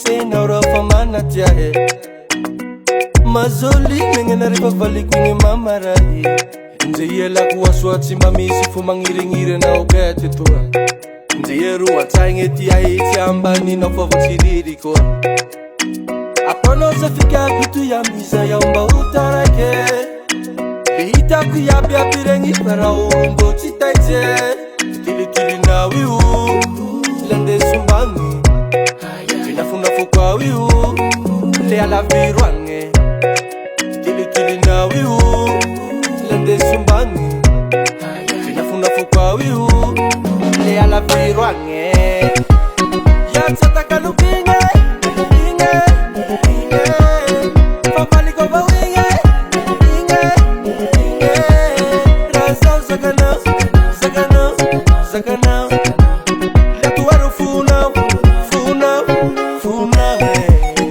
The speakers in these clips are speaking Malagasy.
sena ora famana tiae mazoli mengena riba valikuni mamarai nje la kuwa swati mamisi fumangire na ogete tua nje ruwa taingeti ai tiambani na favotiri ko apono se fika bitu ya misa ya mba utarake Bihita kuyabia birengi para umbo chitaje Tili na wiu Lende sumbangi Finafuna fukwa wiu Lea la virwange Tili na wiu Lende sumbangi Finafuna fukwa wiu Lea la virwange Ya chata kalupinge Fafali kova winge Sakana La tuaro funa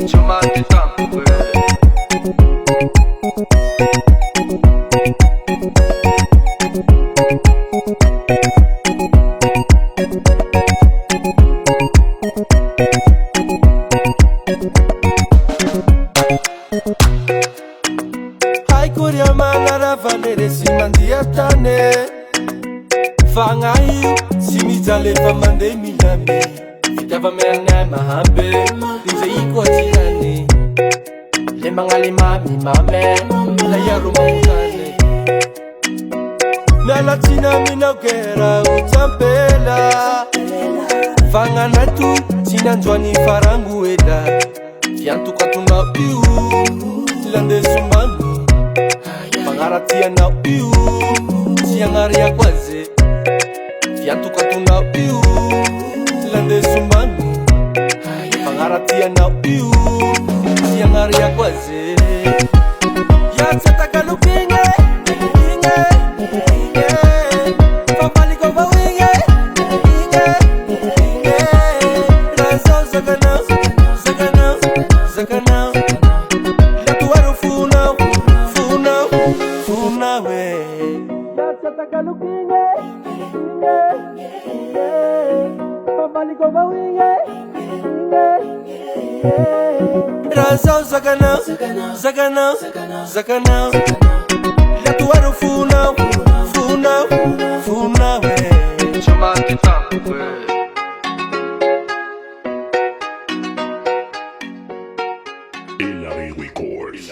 Chamate tampo Hai kuria manara valere simandia tane Fangayu, simizale famande milame Vitava merne mahambe, dinze iko tirane Le mangali mami mame, la yaru mautane Mela tina minogera utampela Fangana tu, tina njwani faranguela Fiantu katuna uiu, lande sumani Fangaratia na uiu, siangaria kwaze Fiantu katuna uiu Lande sumani Pangaratia na uiu Siangaria kwaze Ya sataka lupinge Fafali kova winge Razo Zakana La tuaro funa we Ya sataka lupinge Fafali kova winge Razo Zakana La tuaro funa we Chamate tampo Hilary Records.